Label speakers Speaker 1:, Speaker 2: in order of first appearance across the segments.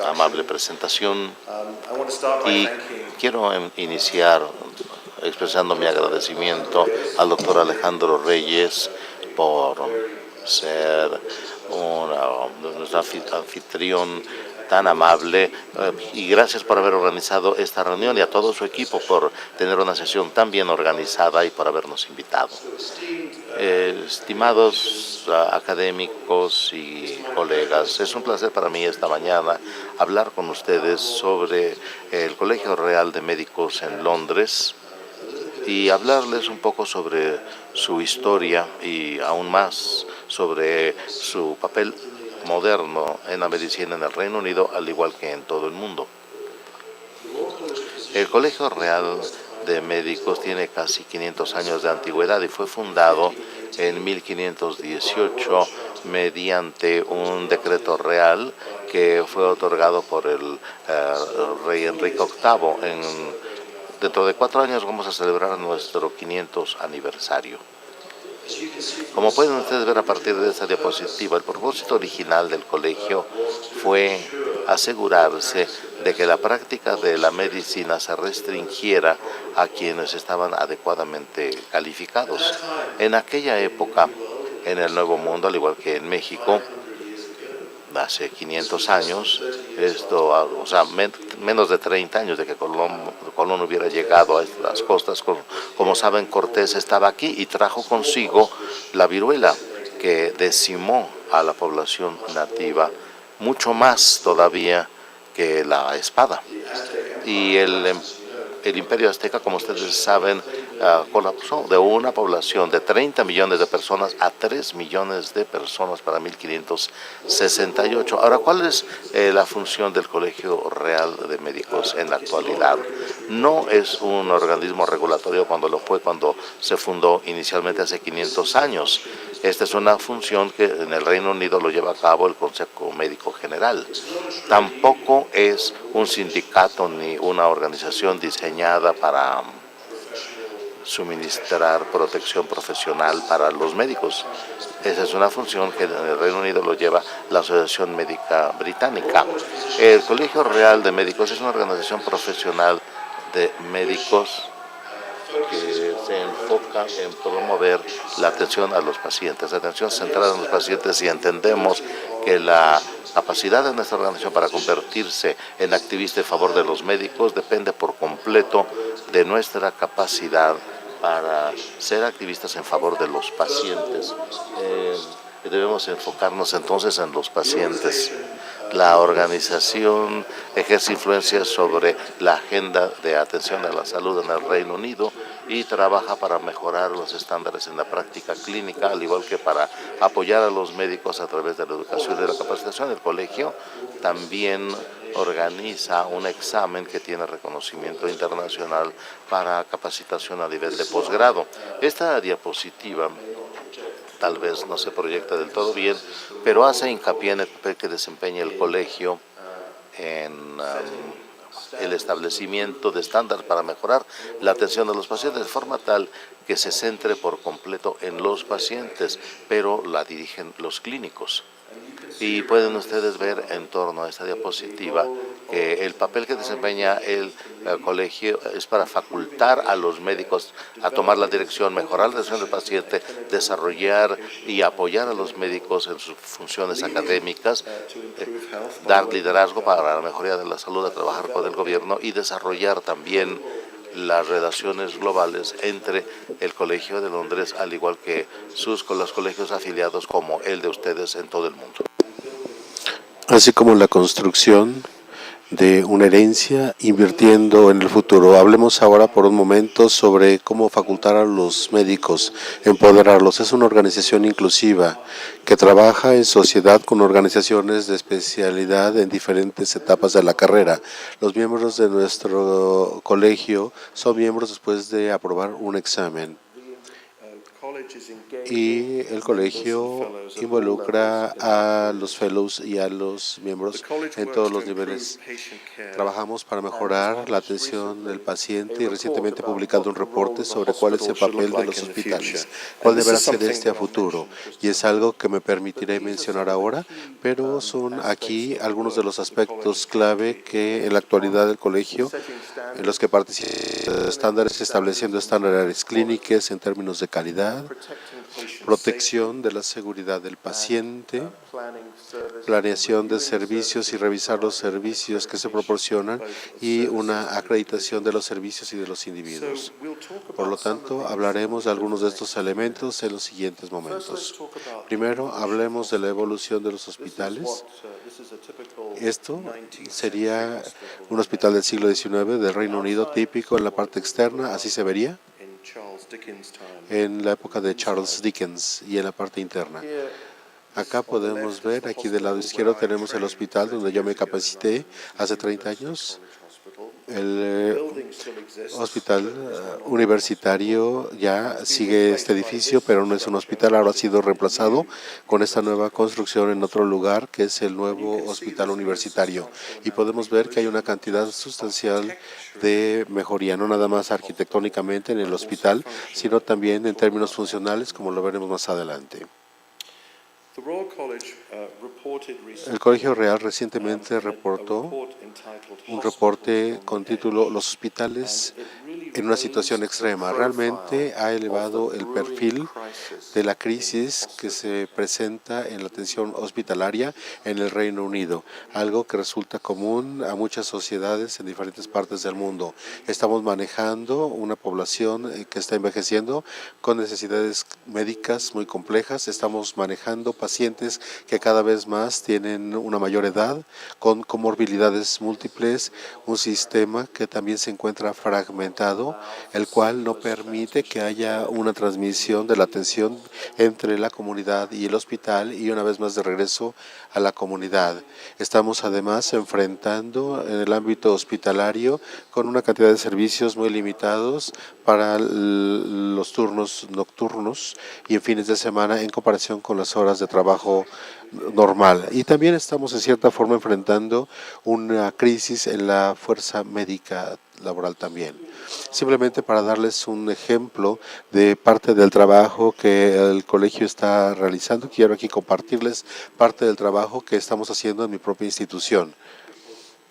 Speaker 1: amable presentación y quiero iniciar expresando mi agradecimiento al doctor Alejandro Reyes por ser nuestro anfitrión tan amable y gracias por haber organizado esta reunión y a todo su equipo por tener una sesión tan bien organizada y por habernos invitado. Estimados académicos y colegas, es un placer para mí esta mañana hablar con ustedes sobre el Colegio Real de Médicos en Londres y hablarles un poco sobre su historia y aún más sobre su papel moderno en la medicina en el Reino Unido, al igual que en todo el mundo. El Colegio Real de Médicos tiene casi 500 años de antigüedad y fue fundado en 1518 mediante un decreto real que fue otorgado por el rey Enrique VIII. Dentro de 4 años vamos a celebrar nuestro 500 aniversario. Como pueden ustedes ver a partir de esta diapositiva, el propósito original del colegio fue asegurarse de que la práctica de la medicina se restringiera a quienes estaban adecuadamente calificados. En aquella época, en el Nuevo Mundo, al igual que en México, hace 500 años, menos de 30 años de que Colón hubiera llegado a estas costas. Como saben, Cortés estaba aquí y trajo consigo la viruela, que decimó a la población nativa mucho más todavía que la espada. Y el imperio azteca, como ustedes saben, colapsó de una población de 30 millones de personas a 3 millones de personas para 1568. Ahora, ¿cuál es la función del Colegio Real de Médicos en la actualidad? No es un organismo regulatorio cuando se fundó inicialmente hace 500 años. Esta es una función que en el Reino Unido lo lleva a cabo el Consejo Médico General. Tampoco es un sindicato ni una organización diseñada para suministrar protección profesional para los médicos. Esa es una función que en el Reino Unido lo lleva la Asociación Médica Británica. El Colegio Real de Médicos es una organización profesional de médicos que se enfoca en promover la atención a los pacientes, la atención centrada en los pacientes, y entendemos que la capacidad de nuestra organización para convertirse en activista en favor de los médicos depende por completo de nuestra capacidad para ser activistas en favor de los pacientes. Debemos enfocarnos entonces en los pacientes. La organización ejerce influencia sobre la agenda de atención a la salud en el Reino Unido y trabaja para mejorar los estándares en la práctica clínica, al igual que para apoyar a los médicos a través de la educación y la capacitación. El colegio también organiza un examen que tiene reconocimiento internacional para capacitación a nivel de posgrado. Esta diapositiva tal vez no se proyecta del todo bien, pero hace hincapié en el papel que desempeña el colegio en el establecimiento de estándares para mejorar la atención de los pacientes de forma tal que se centre por completo en los pacientes, pero la dirigen los clínicos. Y pueden ustedes ver en torno a esta diapositiva que el papel que desempeña el colegio es para facultar a los médicos a tomar la dirección, mejorar la atención del paciente, desarrollar y apoyar a los médicos en sus funciones académicas, dar liderazgo para la mejoría de la salud, a trabajar con el gobierno y desarrollar también las relaciones globales entre el Colegio de Londres, al igual que los colegios afiliados como el de ustedes en todo el mundo.
Speaker 2: Así como la construcción de una herencia invirtiendo en el futuro. Hablemos ahora por un momento sobre cómo facultar a los médicos, empoderarlos. Es una organización inclusiva que trabaja en sociedad con organizaciones de especialidad en diferentes etapas de la carrera. Los miembros de nuestro colegio son miembros después de aprobar un examen. y el colegio involucra a los fellows y a los miembros en todos los niveles. Trabajamos para mejorar la atención del paciente y recientemente publicado un reporte sobre cuál es el papel de los hospitales, cuál deberá ser este a futuro. Y es algo que me permitiré mencionar ahora, pero son aquí algunos de los aspectos clave que en la actualidad del colegio, en los que participan estándares, estableciendo estándares clínicos en términos de calidad, protección de la seguridad del paciente, planeación de servicios y revisar los servicios que se proporcionan y una acreditación de los servicios y de los individuos. Por lo tanto, hablaremos de algunos de estos elementos en los siguientes momentos. Primero, hablemos de la evolución de los hospitales. Esto sería un hospital del siglo XIX del Reino Unido típico en la parte externa, así se vería en la época de Charles Dickens y en la parte interna. Acá podemos ver, aquí del lado izquierdo tenemos el hospital donde yo me capacité hace 30 años. El hospital universitario ya sigue este edificio, pero no es un hospital, ahora ha sido reemplazado con esta nueva construcción en otro lugar, que es el nuevo hospital universitario. Y podemos ver que hay una cantidad sustancial de mejoría, no nada más arquitectónicamente en el hospital, sino también en términos funcionales, como lo veremos más adelante. El Colegio Real recientemente reportó un reporte con título "Los hospitales en una situación extrema". Realmente ha elevado el perfil de la crisis que se presenta en la atención hospitalaria en el Reino Unido, algo que resulta común a muchas sociedades en diferentes partes del mundo. Estamos manejando una población que está envejeciendo con necesidades médicas muy complejas. Estamos manejando pacientes que cada vez más tienen una mayor edad, con comorbilidades múltiples, un sistema que también se encuentra fragmentado, el cual no permite que haya una transmisión de la atención entre la comunidad y el hospital y una vez más de regreso a la comunidad. Estamos además enfrentando en el ámbito hospitalario con una cantidad de servicios muy limitados para los turnos nocturnos y en fines de semana en comparación con las horas de trabajo normal. Y también estamos en cierta forma enfrentando una crisis en la fuerza médica laboral también. Simplemente para darles un ejemplo de parte del trabajo que el colegio está realizando, quiero aquí compartirles parte del trabajo que estamos haciendo en mi propia institución.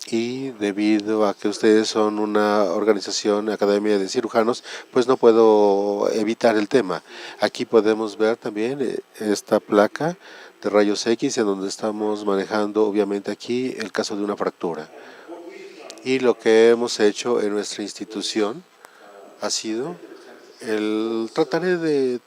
Speaker 2: Y debido a que ustedes son una organización, academia de cirujanos, pues no puedo evitar el tema. Aquí podemos ver también esta placa de rayos X en donde estamos manejando obviamente aquí el caso de una fractura. Y lo que hemos hecho en nuestra institución ha sido tratar de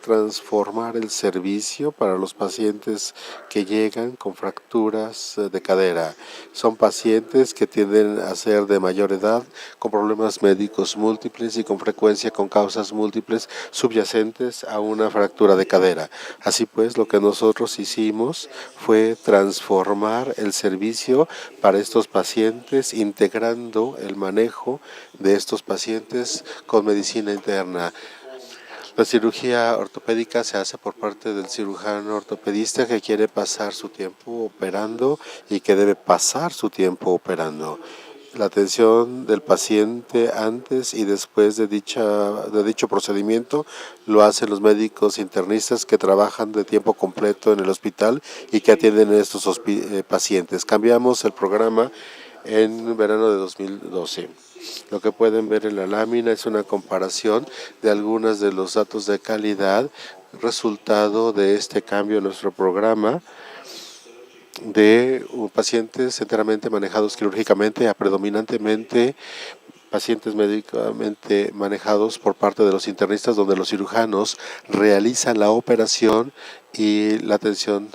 Speaker 2: transformar el servicio para los pacientes que llegan con fracturas de cadera. Son pacientes que tienden a ser de mayor edad, con problemas médicos múltiples y con frecuencia con causas múltiples subyacentes a una fractura de cadera. Así pues, lo que nosotros hicimos fue transformar el servicio para estos pacientes, integrando el manejo de estos pacientes con medicina interna. La cirugía ortopédica se hace por parte del cirujano ortopedista que quiere pasar su tiempo operando y que debe pasar su tiempo operando. La atención del paciente antes y después de dicho procedimiento lo hacen los médicos internistas que trabajan de tiempo completo en el hospital y que atienden a estos pacientes. Cambiamos el programa en verano de 2012. Lo que pueden ver en la lámina es una comparación de algunos de los datos de calidad, resultado de este cambio en nuestro programa de pacientes enteramente manejados quirúrgicamente a predominantemente pacientes médicamente manejados por parte de los internistas, donde los cirujanos realizan la operación y la atención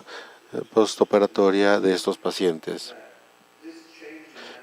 Speaker 2: postoperatoria de estos pacientes.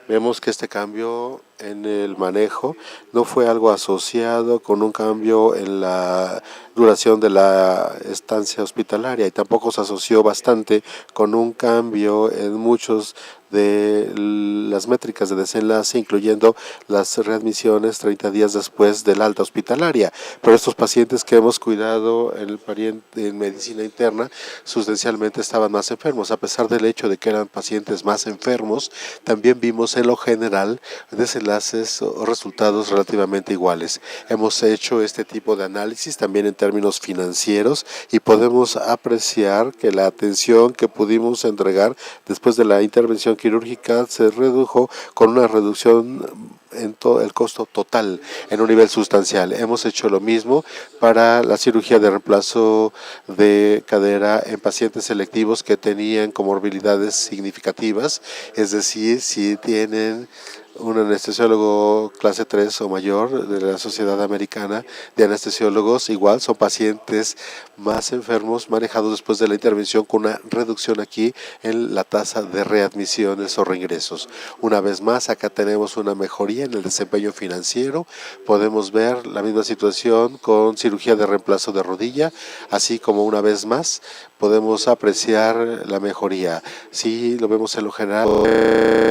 Speaker 2: Vemos que este cambio en el manejo no fue algo asociado con un cambio en la duración de la estancia hospitalaria y tampoco se asoció bastante con un cambio en muchos de las métricas de desenlace, incluyendo las readmisiones 30 días después del alta hospitalaria. Pero estos pacientes que hemos cuidado en medicina interna sustancialmente estaban más enfermos. A pesar del hecho de que eran pacientes más enfermos, también vimos en lo general desenlaces o resultados relativamente iguales. Hemos hecho este tipo de análisis también en términos financieros y podemos apreciar que la atención que pudimos entregar después de la intervención quirúrgica se redujo con una reducción en todo el costo total en un nivel sustancial. Hemos hecho lo mismo para la cirugía de reemplazo de cadera en pacientes selectivos que tenían comorbilidades significativas, es decir, si tienen un anestesiólogo clase 3 o mayor de la Sociedad Americana de Anestesiólogos, igual son pacientes más enfermos manejados después de la intervención con una reducción aquí en la tasa de readmisiones o reingresos. Una vez más, acá tenemos una mejoría en el desempeño financiero. Podemos ver la misma situación con cirugía de reemplazo de rodilla, así como una vez más podemos apreciar la mejoría. Sí, lo vemos en lo general.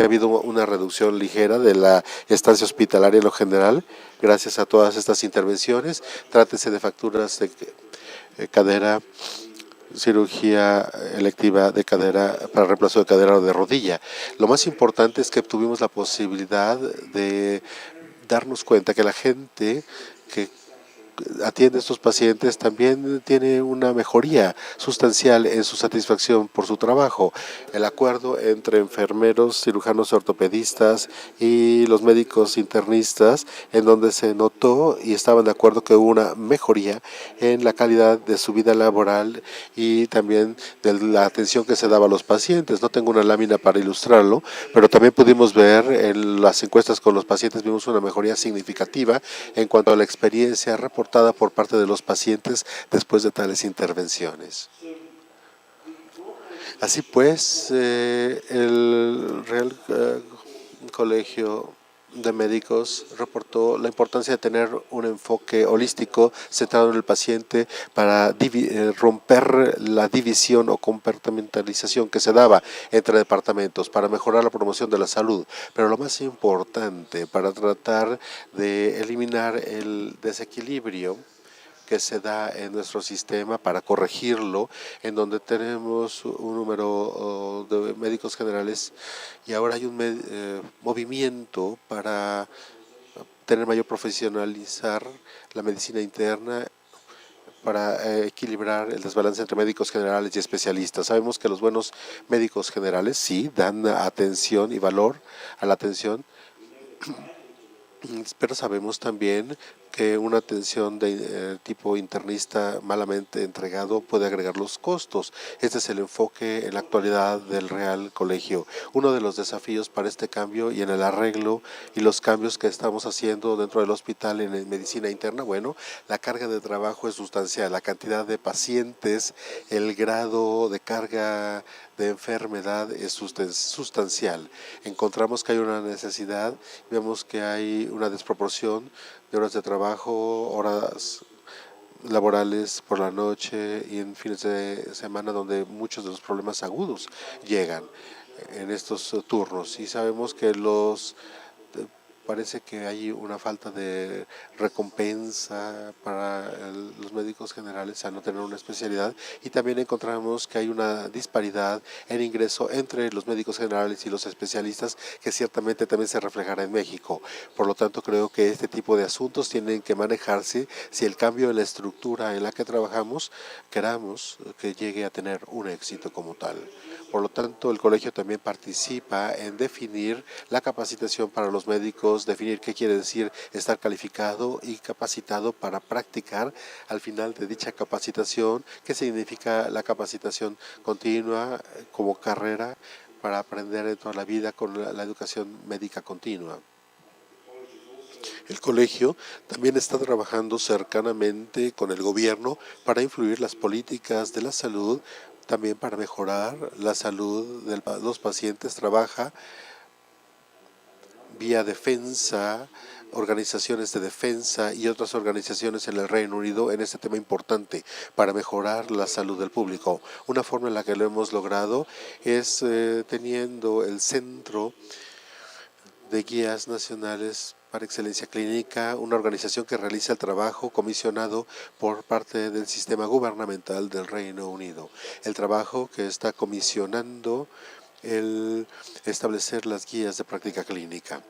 Speaker 2: Ha habido una reducción ligera de la estancia hospitalaria en lo general, gracias a todas estas intervenciones. Trátese de fracturas de cadera, cirugía electiva de cadera para reemplazo de cadera o de rodilla. Lo más importante es que tuvimos la posibilidad de darnos cuenta que la gente que atiende a estos pacientes también tiene una mejoría sustancial en su satisfacción por su trabajo. El acuerdo entre enfermeros, cirujanos ortopedistas y los médicos internistas, en donde se notó y estaban de acuerdo que hubo una mejoría en la calidad de su vida laboral y también de la atención que se daba a los pacientes. No tengo una lámina para ilustrarlo, pero también pudimos ver en las encuestas con los pacientes, vimos una mejoría significativa en cuanto a la experiencia reportada por parte de los pacientes después de tales intervenciones. Así pues, el Real Colegio de Médicos reportó la importancia de tener un enfoque holístico centrado en el paciente para romper la división o compartimentalización que se daba entre departamentos para mejorar la promoción de la salud. Pero lo más importante para tratar de eliminar el desequilibrio que se da en nuestro sistema para corregirlo, en donde tenemos un número de médicos generales y ahora hay un movimiento para tener mayor profesionalizar la medicina interna para equilibrar el desbalance entre médicos generales y especialistas. Sabemos que los buenos médicos generales sí dan atención y valor a la atención, pero sabemos también que una atención de tipo internista malamente entregado puede agregar los costos. Este es el enfoque en la actualidad del Real Colegio. Uno de los desafíos para este cambio y en el arreglo y los cambios que estamos haciendo dentro del hospital en medicina interna, bueno, la carga de trabajo es sustancial, la cantidad de pacientes, el grado de carga de enfermedad es sustancial. Encontramos que hay una necesidad, vemos que hay una desproporción de horas de trabajo, horas laborales por la noche y en fines de semana donde muchos de los problemas agudos llegan en estos turnos. Y sabemos que parece que hay una falta de recompensa para los médicos generales al no tener una especialidad y también encontramos que hay una disparidad en ingreso entre los médicos generales y los especialistas que ciertamente también se reflejará en México. Por lo tanto, creo que este tipo de asuntos tienen que manejarse si el cambio en la estructura en la que trabajamos queramos que llegue a tener un éxito como tal. Por lo tanto, el colegio también participa en definir la capacitación para los médicos, definir qué quiere decir estar calificado y capacitado para practicar al final de dicha capacitación, qué significa la capacitación continua como carrera para aprender en toda la vida con la educación médica continua. El colegio también está trabajando cercanamente con el gobierno para influir las políticas de la salud, también para mejorar la salud de los pacientes. Trabaja vía defensa organizaciones de defensa y otras organizaciones en el Reino Unido en este tema importante para mejorar la salud del público. Una forma en la que lo hemos logrado es teniendo el Centro de Guías Nacionales para Excelencia Clínica, una organización que realiza el trabajo comisionado por parte del sistema gubernamental del Reino Unido. El trabajo que está comisionando el establecer las guías de práctica clínica.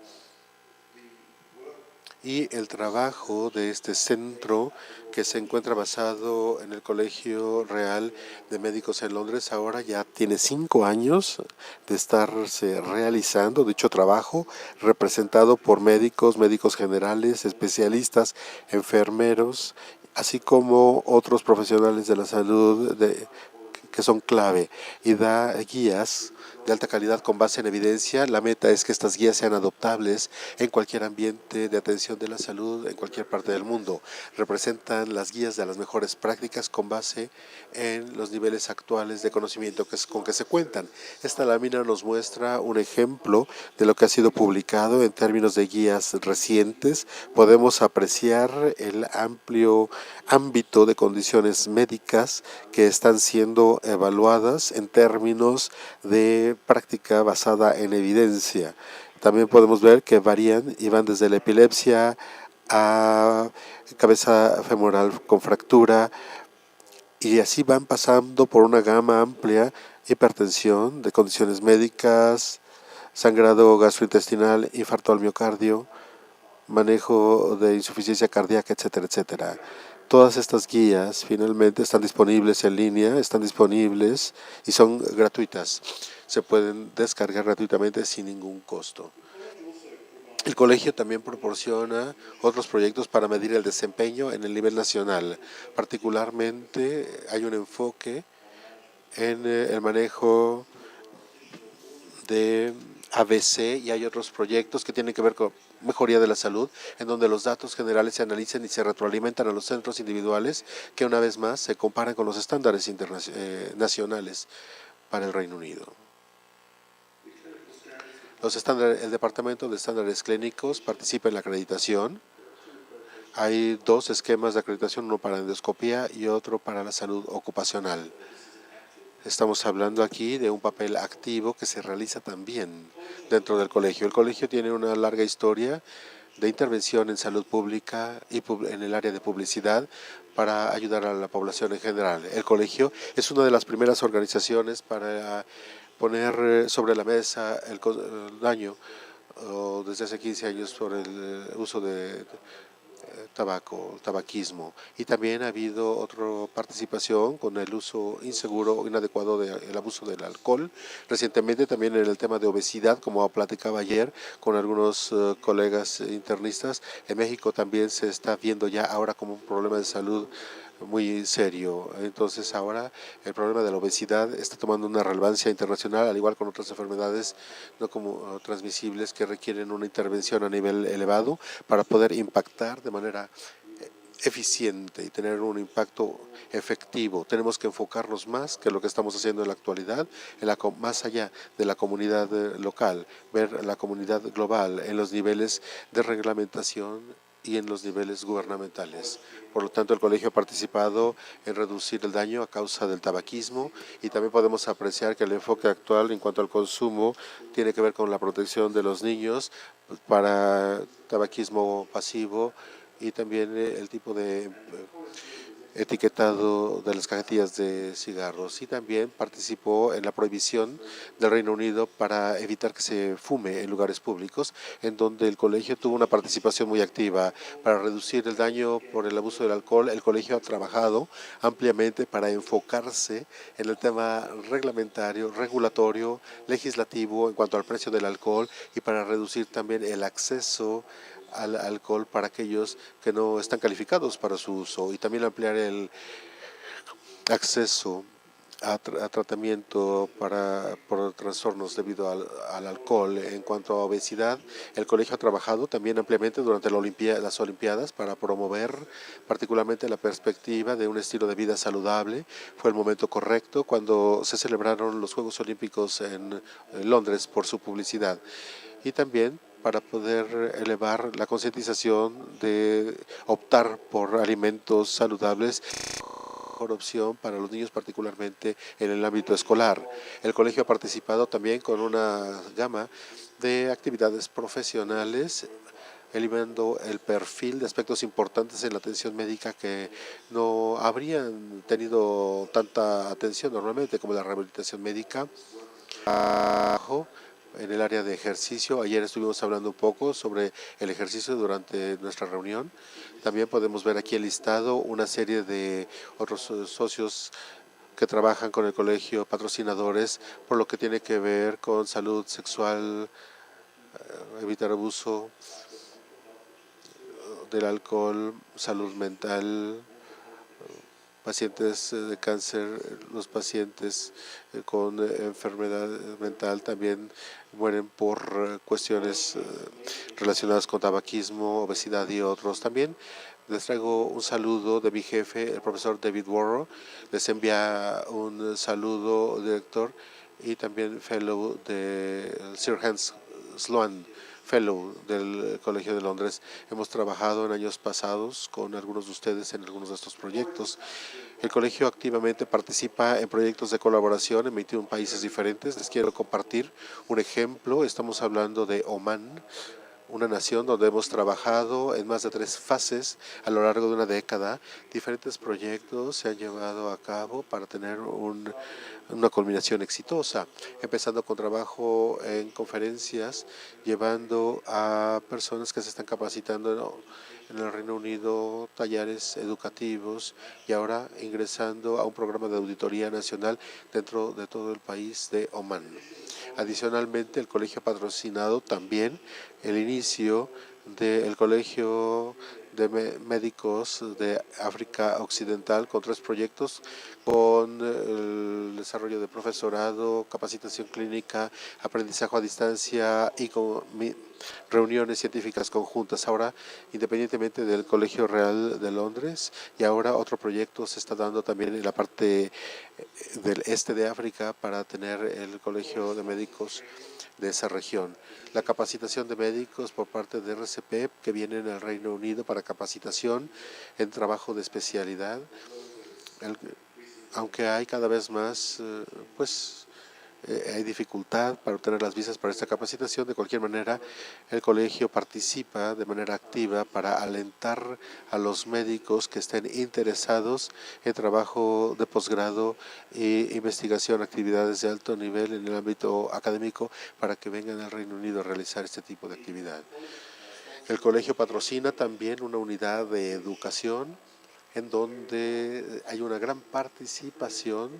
Speaker 2: Y el trabajo de este centro, que se encuentra basado en el Colegio Real de Médicos en Londres, ahora ya tiene 5 años de estarse realizando dicho trabajo, representado por médicos generales, especialistas, enfermeros, así como otros profesionales de la salud que son clave, y da guías de alta calidad con base en evidencia. La meta es que estas guías sean adoptables en cualquier ambiente de atención de la salud en cualquier parte del mundo. Representan las guías de las mejores prácticas con base en los niveles actuales de conocimiento con que se cuentan. Esta lámina nos muestra un ejemplo de lo que ha sido publicado en términos de guías recientes. Podemos apreciar el amplio ámbito de condiciones médicas que están siendo evaluadas en términos de práctica basada en evidencia. También podemos ver que varían y van desde la epilepsia a cabeza femoral con fractura, y así van pasando por una gama amplia: hipertensión, de condiciones médicas, sangrado gastrointestinal, infarto al miocardio, manejo de insuficiencia cardíaca, etcétera, etcétera. Todas estas guías finalmente están disponibles en línea, están disponibles y son gratuitas. Se pueden descargar gratuitamente sin ningún costo. El colegio también proporciona otros proyectos para medir el desempeño en el nivel nacional. Particularmente hay un enfoque en el manejo de ABC, y hay otros proyectos que tienen que ver con mejoría de la salud, en donde los datos generales se analizan y se retroalimentan a los centros individuales, que una vez más se comparan con los estándares nacionales para el Reino Unido. El Departamento de Estándares Clínicos participa en la acreditación. Hay 2 esquemas de acreditación, uno para endoscopía y otro para la salud ocupacional. Estamos hablando aquí de un papel activo que se realiza también dentro del colegio. El colegio tiene una larga historia de intervención en salud pública y en el área de publicidad para ayudar a la población en general. El colegio es una de las primeras organizaciones para poner sobre la mesa el daño desde hace 15 años por el uso de tabaquismo, y también ha habido otra participación con el uso inseguro o inadecuado del abuso del alcohol. Recientemente también en el tema de obesidad, como platicaba ayer con algunos colegas internistas, en México también se está viendo ya ahora como un problema de salud muy serio. Entonces ahora el problema de la obesidad está tomando una relevancia internacional, al igual con otras enfermedades no como transmisibles que requieren una intervención a nivel elevado para poder impactar de manera eficiente y tener un impacto efectivo. Tenemos que enfocarnos más que lo que estamos haciendo en la actualidad, más allá de la comunidad local, ver la comunidad global en los niveles de reglamentación y en los niveles gubernamentales. Por lo tanto, el colegio ha participado en reducir el daño a causa del tabaquismo, y también podemos apreciar que el enfoque actual en cuanto al consumo tiene que ver con la protección de los niños para tabaquismo pasivo, y también el tipo de etiquetado de las cajetillas de cigarros, y también participó en la prohibición del Reino Unido para evitar que se fume en lugares públicos, en donde el colegio tuvo una participación muy activa para reducir el daño por el abuso del alcohol. El colegio ha trabajado ampliamente para enfocarse en el tema reglamentario, regulatorio, legislativo en cuanto al precio del alcohol, y para reducir también el acceso al alcohol para aquellos que no están calificados para su uso, y también ampliar el acceso a tratamiento por trastornos debido al alcohol. En cuanto a obesidad, el colegio ha trabajado también ampliamente durante las Olimpiadas para promover particularmente la perspectiva de un estilo de vida saludable. Fue el momento correcto cuando se celebraron los Juegos Olímpicos en Londres por su publicidad. Y también para poder elevar la concientización de optar por alimentos saludables, mejor opción para los niños, particularmente en el ámbito escolar. El colegio ha participado también con una gama de actividades profesionales, eliminando el perfil de aspectos importantes en la atención médica que no habrían tenido tanta atención normalmente, como la rehabilitación médica, en el área de ejercicio. Ayer estuvimos hablando un poco sobre el ejercicio durante nuestra reunión. También podemos ver aquí el listado una serie de otros socios que trabajan con el colegio, patrocinadores, por lo que tiene que ver con salud sexual, evitar abuso del alcohol, salud mental, pacientes de cáncer, los pacientes con enfermedad mental también mueren por cuestiones relacionadas con tabaquismo, obesidad y otros. También les traigo un saludo de mi jefe, el profesor David Warrow. Les envía un saludo, director, y también fellow de Sir Hans Sloan, fellow del Colegio de Londres. Hemos trabajado en años pasados con algunos de ustedes en algunos de estos proyectos. El colegio activamente participa en proyectos de colaboración en 21 países diferentes. Les quiero compartir un ejemplo. Estamos hablando de Omán, una nación donde hemos trabajado en más de 3 fases a lo largo de una década. Diferentes proyectos se han llevado a cabo para tener una culminación exitosa, empezando con trabajo en conferencias, llevando a personas que se están capacitando en el Reino Unido, talleres educativos, y ahora ingresando a un programa de auditoría nacional dentro de todo el país de Omán. Adicionalmente, el colegio ha patrocinado también el inicio del Colegio de Médicos de África Occidental con 3 proyectos, con el desarrollo de profesorado, capacitación clínica, aprendizaje a distancia y con reuniones científicas conjuntas. Ahora, independientemente del Colegio Real de Londres, y ahora otro proyecto se está dando también en la parte del este de África para tener el Colegio de Médicos de esa región. La capacitación de médicos por parte de RCP que vienen al Reino Unido para capacitación en trabajo de especialidad, aunque hay cada vez más, hay dificultad para obtener las visas para esta capacitación. De cualquier manera, el colegio participa de manera activa para alentar a los médicos que estén interesados en trabajo de posgrado e investigación, actividades de alto nivel en el ámbito académico, para que vengan al Reino Unido a realizar este tipo de actividad. El colegio patrocina también una unidad de educación en donde hay una gran participación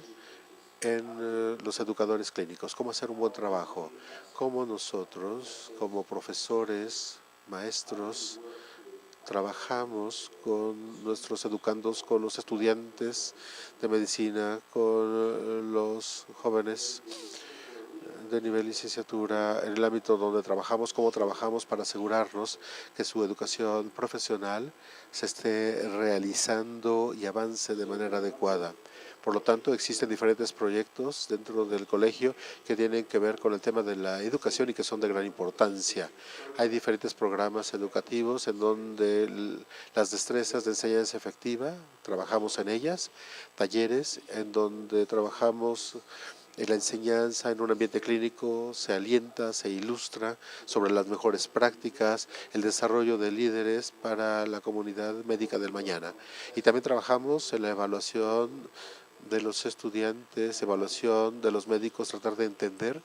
Speaker 2: en los educadores clínicos, cómo hacer un buen trabajo, cómo nosotros, como profesores, maestros, trabajamos con nuestros educandos, con los estudiantes de medicina, con los jóvenes de nivel licenciatura, en el ámbito donde trabajamos, cómo trabajamos para asegurarnos que su educación profesional se esté realizando y avance de manera adecuada. Por lo tanto, existen diferentes proyectos dentro del colegio que tienen que ver con el tema de la educación y que son de gran importancia. Hay diferentes programas educativos en donde las destrezas de enseñanza efectiva, trabajamos en ellas, talleres en donde trabajamos en la enseñanza en un ambiente clínico, se alienta, se ilustra sobre las mejores prácticas, el desarrollo de líderes para la comunidad médica del mañana. Y también trabajamos en la evaluación de los estudiantes, evaluación de los médicos, tratar de entender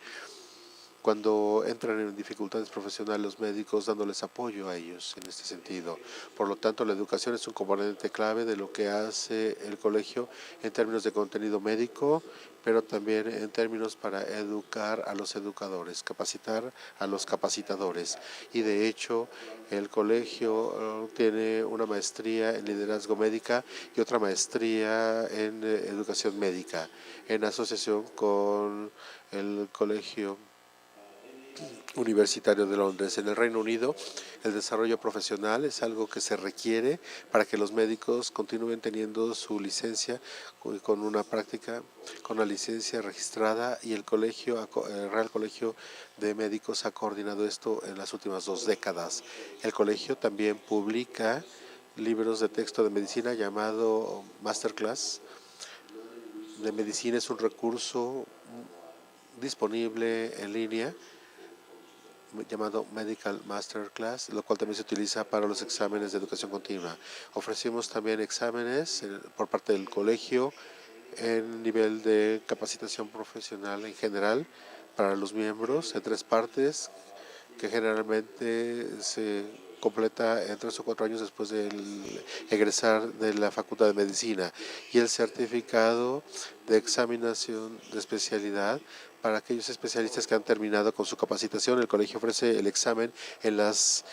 Speaker 2: cuando entran en dificultades profesionales los médicos, dándoles apoyo a ellos en este sentido. Por lo tanto, la educación es un componente clave de lo que hace el colegio en términos de contenido médico, pero también en términos para educar a los educadores, capacitar a los capacitadores. Y de hecho, el colegio tiene una maestría en liderazgo médica y otra maestría en educación médica, en asociación con el colegio Universitario de Londres. En el Reino Unido, el desarrollo profesional es algo que se requiere para que los médicos continúen teniendo su licencia con una práctica, con la licencia registrada, y el Real Colegio de Médicos ha coordinado esto en las últimas 2 décadas. El colegio también publica libros de texto de medicina llamado Masterclass de medicina. Es un recurso disponible en línea llamado Medical Masterclass, lo cual también se utiliza para los exámenes de educación continua. Ofrecemos también exámenes por parte del colegio en nivel de capacitación profesional en general para los miembros en 3 partes, que generalmente se completa en 3 o 4 años después de egresar de la Facultad de Medicina, y el certificado de examinación de especialidad para aquellos especialistas que han terminado con su capacitación. El colegio ofrece el examen en las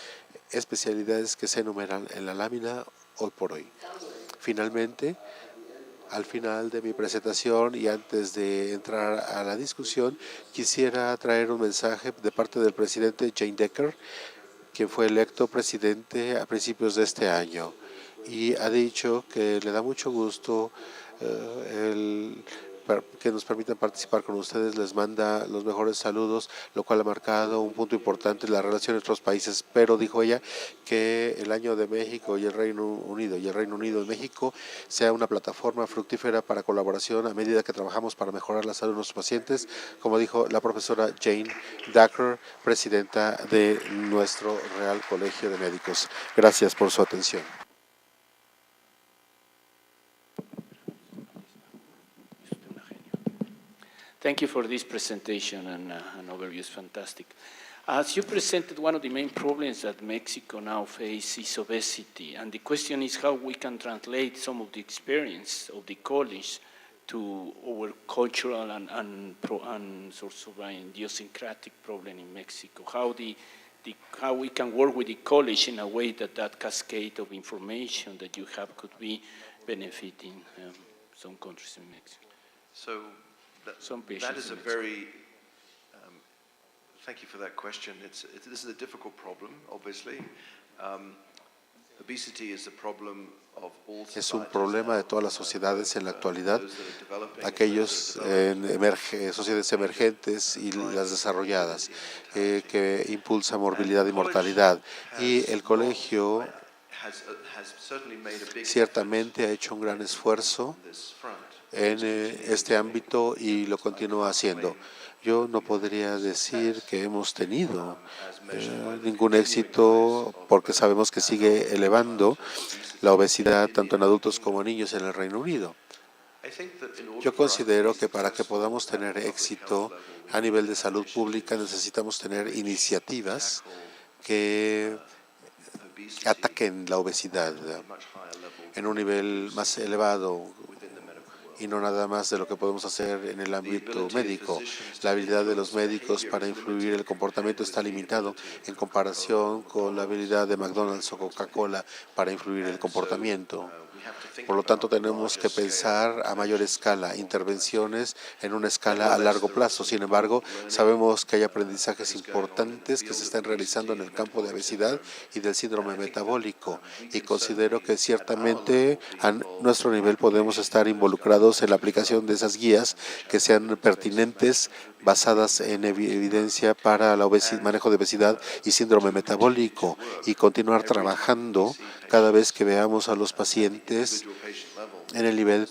Speaker 2: especialidades que se enumeran en la lámina hoy por hoy. Finalmente, al final de mi presentación y antes de entrar a la discusión, quisiera traer un mensaje de parte del presidente Jane Decker, quien fue electo presidente a principios de este año, y ha dicho que le da mucho gusto que nos permitan participar con ustedes. Les manda los mejores saludos, lo cual ha marcado un punto importante en la relación entre los países. Pero dijo ella que el año de México y el Reino Unido y México sea una plataforma fructífera para colaboración a medida que trabajamos para mejorar la salud de nuestros pacientes, como dijo la profesora Jane Decker, presidenta de nuestro Real Colegio de Médicos. Gracias por su atención.
Speaker 3: Thank you for this presentation and an overview. It's fantastic. As you presented, one of the main problems that Mexico now faces is obesity, and the question is how we can translate some of the experience of the college to our cultural and sort of idiosyncratic problem in Mexico. How we can work with the college in a way that cascade of information that you have could be benefiting some countries in Mexico.
Speaker 4: So that is a very, thank you for that question. This is a difficult problem, obviously. Obesity is a problem of all societies.
Speaker 2: Es un problema de todas las sociedades en la actualidad, aquellos sociedades emergentes y las desarrolladas, que impulsa morbilidad y mortalidad. Y el colegio ciertamente ha hecho un gran esfuerzo en este ámbito y lo continúa haciendo. Yo no podría decir que hemos tenido ningún éxito, porque sabemos que sigue elevando la obesidad tanto en adultos como en niños en el Reino Unido. Yo considero que para que podamos tener éxito a nivel de salud pública necesitamos tener iniciativas que ataquen la obesidad en un nivel más elevado, y no nada más de lo que podemos hacer en el ámbito médico. La habilidad de los médicos para influir el comportamiento está limitado en comparación con la habilidad de McDonald's o Coca-Cola para influir el comportamiento. Por lo tanto, tenemos que pensar a mayor escala, intervenciones en una escala a largo plazo. Sin embargo, sabemos que hay aprendizajes importantes que se están realizando en el campo de obesidad y del síndrome metabólico, y considero que ciertamente a nuestro nivel podemos estar involucrados en la aplicación de esas guías que sean pertinentes, basadas en evidencia para el manejo de obesidad y síndrome metabólico, y continuar trabajando cada vez que veamos a los pacientes en el nivel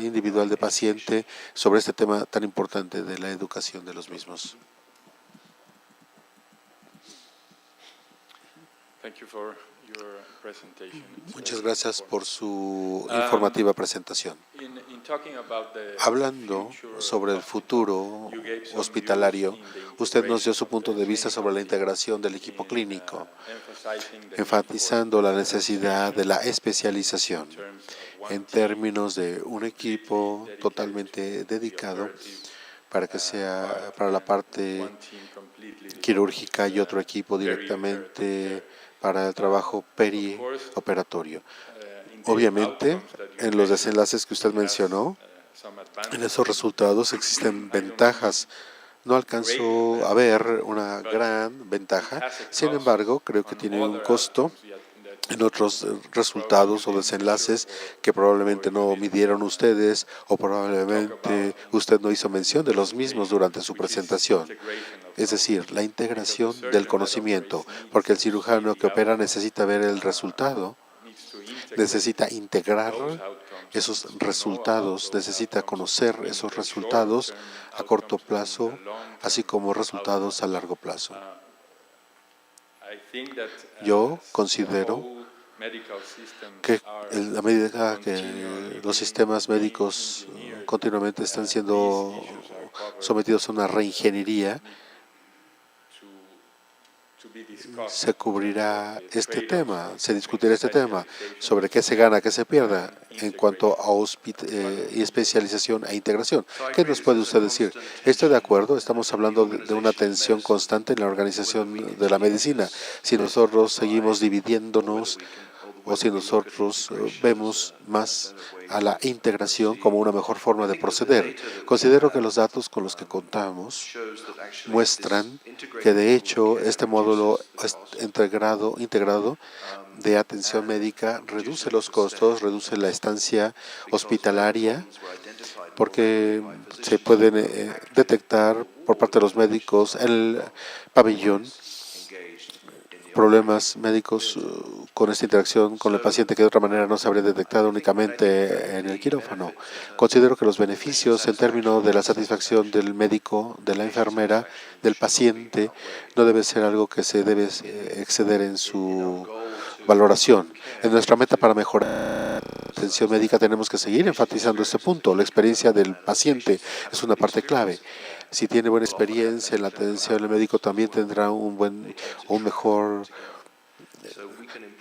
Speaker 2: individual de paciente sobre este tema tan importante de la educación de los mismos. Muchas gracias por su informativa presentación. Hablando sobre el futuro hospitalario, usted nos dio su punto de vista sobre la integración del equipo clínico, enfatizando la necesidad de la especialización en términos de un equipo totalmente dedicado para que sea para la parte quirúrgica y otro equipo directamente para el trabajo perioperatorio. Obviamente, en los desenlaces que usted mencionó, en esos resultados existen ventajas No alcanzo a ver una gran ventaja, sin embargo, creo que tiene un costo en otros resultados o desenlaces que probablemente no midieron ustedes o probablemente usted no hizo mención de los mismos durante su presentación. Es decir, la integración del conocimiento, porque el cirujano que opera necesita ver el resultado, necesita integrar esos resultados, necesita conocer esos resultados a corto plazo, así como resultados a largo plazo. Yo considero que a medida que los sistemas médicos continuamente están siendo sometidos a una reingeniería, se cubrirá este tema, se discutirá este tema sobre qué se gana, qué se pierda en cuanto a especialización e integración. ¿Qué nos puede usted decir? Estoy de acuerdo, estamos hablando de una tensión constante en la organización de la medicina. Si nosotros seguimos dividiéndonos o si nosotros vemos más a la integración como una mejor forma de proceder. Considero que los datos con los que contamos muestran que de hecho este módulo integrado de atención médica reduce los costos, reduce la estancia hospitalaria, porque se pueden detectar por parte de los médicos en el pabellón problemas médicos con esta interacción con el paciente que de otra manera no se habría detectado únicamente en el quirófano. Considero que los beneficios en términos de la satisfacción del médico, de la enfermera, del paciente, no debe ser algo que se debe exceder en su valoración. En nuestra meta para mejorar la atención médica tenemos que seguir enfatizando este punto. La experiencia del paciente es una parte clave. Si tiene buena experiencia en la atención, el médico también tendrá un mejor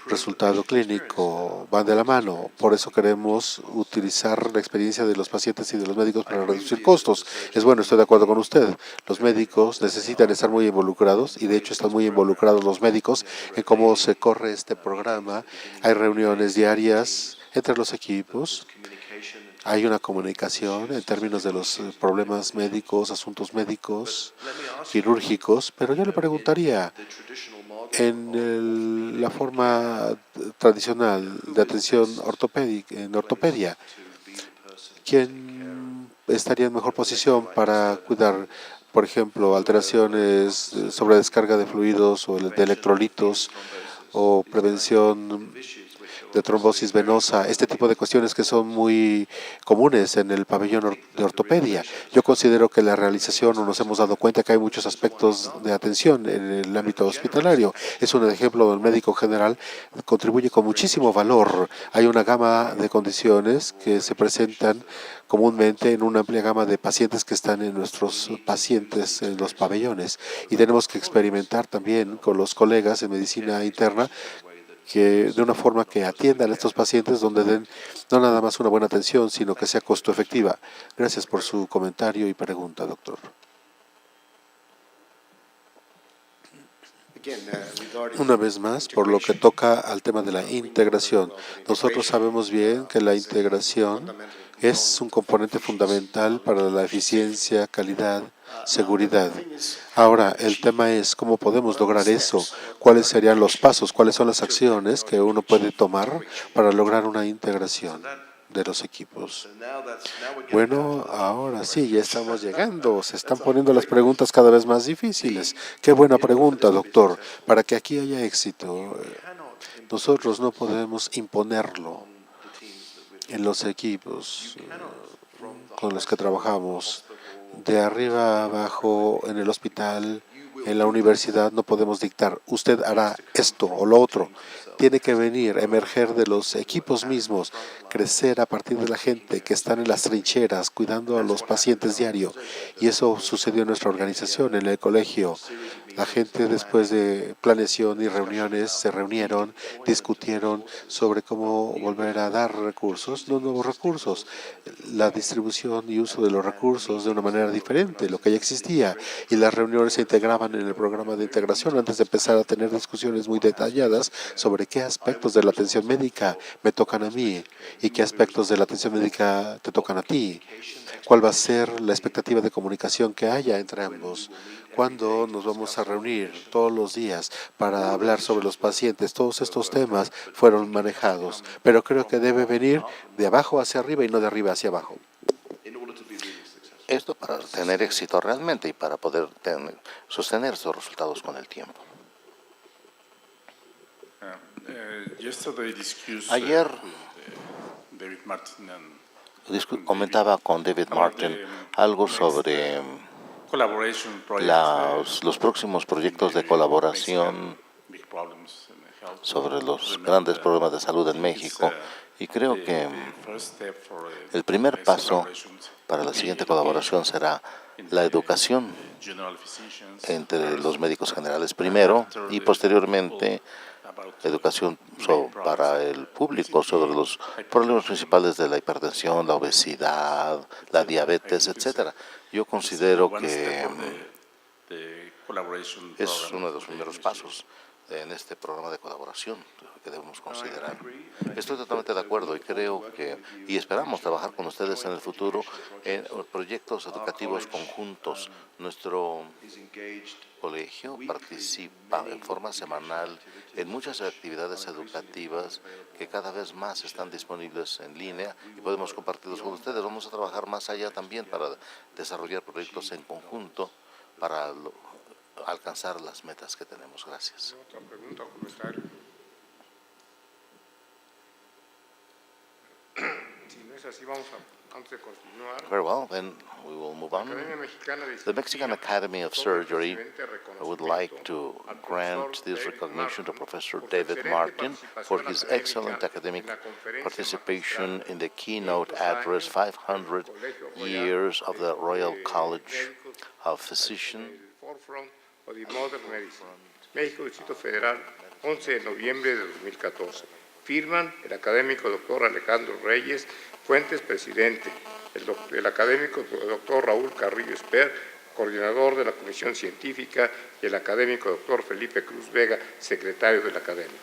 Speaker 2: resultado clínico. Van de la mano. Por eso queremos utilizar la experiencia de los pacientes y de los médicos para reducir costos. Es bueno, estoy de acuerdo con usted. Los médicos necesitan estar muy involucrados y de hecho están muy involucrados los médicos en cómo se corre este programa. Hay reuniones diarias entre los equipos. Hay una comunicación en términos de los problemas médicos, asuntos médicos, quirúrgicos, pero yo le preguntaría, en la forma tradicional de atención ortopédica, en ortopedia, ¿quién estaría en mejor posición para cuidar, por ejemplo, alteraciones sobre descarga de fluidos o de electrolitos o prevención de trombosis venosa, este tipo de cuestiones que son muy comunes en el pabellón de ortopedia? Yo considero que la realización, o nos hemos dado cuenta que hay muchos aspectos de atención en el ámbito hospitalario. Es un ejemplo donde el médico general contribuye con muchísimo valor. Hay una gama de condiciones que se presentan comúnmente en una amplia gama de pacientes que están en nuestros pacientes en los pabellones, y tenemos que experimentar también con los colegas en medicina interna que de una forma que atiendan a estos pacientes donde den no nada más una buena atención, sino que sea costo efectiva. Gracias por su comentario y pregunta, doctor. Una vez más, por lo que toca al tema de la integración, nosotros sabemos bien que la integración es un componente fundamental para la eficiencia, calidad, seguridad. Ahora, el tema es cómo podemos lograr eso, cuáles serían los pasos, cuáles son las acciones que uno puede tomar para lograr una integración de los equipos. Bueno, ahora sí, ya estamos llegando. Se están poniendo las preguntas cada vez más difíciles. Qué buena pregunta, doctor. Para que aquí haya éxito, nosotros no podemos imponerlo en los equipos con los que trabajamos. De arriba a abajo, en el hospital, en la universidad, no podemos dictar, usted hará esto o lo otro. Tiene que venir, emerger de los equipos mismos, crecer a partir de la gente que están en las trincheras, cuidando a los pacientes diario. Y eso sucedió en nuestra organización, en el colegio La gente, después de planeación y reuniones, se reunieron, discutieron sobre cómo volver a dar recursos, no nuevos recursos, la distribución y uso de los recursos de una manera diferente, lo que ya existía. Y las reuniones se integraban en el programa de integración antes de empezar a tener discusiones muy detalladas sobre qué aspectos de la atención médica me tocan a mí y qué aspectos de la atención médica te tocan a ti. ¿Cuál va a ser la expectativa de comunicación que haya entre ambos? ¿Cuándo nos vamos a reunir todos los días para hablar sobre los pacientes? Todos estos temas fueron manejados, pero creo que debe venir de abajo hacia arriba y no de arriba hacia abajo.
Speaker 1: Esto para tener éxito realmente y para poder sostener esos resultados con el tiempo. Ayer comentaba con David Martin algo sobre los próximos proyectos de colaboración sobre los grandes problemas de salud en México, y creo que el primer paso para la siguiente colaboración será la educación entre los médicos generales primero y posteriormente educación para el público sobre los problemas principales de la hipertensión, la obesidad, la diabetes, etcétera. Yo considero que es uno de los primeros pasos en este programa de colaboración que debemos considerar. Estoy totalmente de acuerdo y creo que, y esperamos trabajar con ustedes en el futuro en proyectos educativos conjuntos. Nuestro colegio participa en forma semanal en muchas actividades educativas que cada vez más están disponibles en línea y podemos compartirlos con ustedes. Vamos a trabajar más allá también para desarrollar proyectos en conjunto para alcanzar las metas que tenemos. Gracias.
Speaker 5: ¿Otra pregunta o comentario? Si no es así, antes de continuar.
Speaker 1: Very well, then we will move on. The Mexican Academy of Surgery would like to grant this recognition to Professor David Martin for his excellent academic participation in the keynote address 500 Years of the Royal College of Physicians.
Speaker 5: O de Modern Medicine, México, Distrito Federal, 11 de noviembre de 2014. Firman el académico doctor Alejandro Reyes Fuentes, presidente, el académico doctor Raúl Carrillo Esper, coordinador de la Comisión Científica, y el académico doctor Felipe Cruz Vega, secretario de la Academia.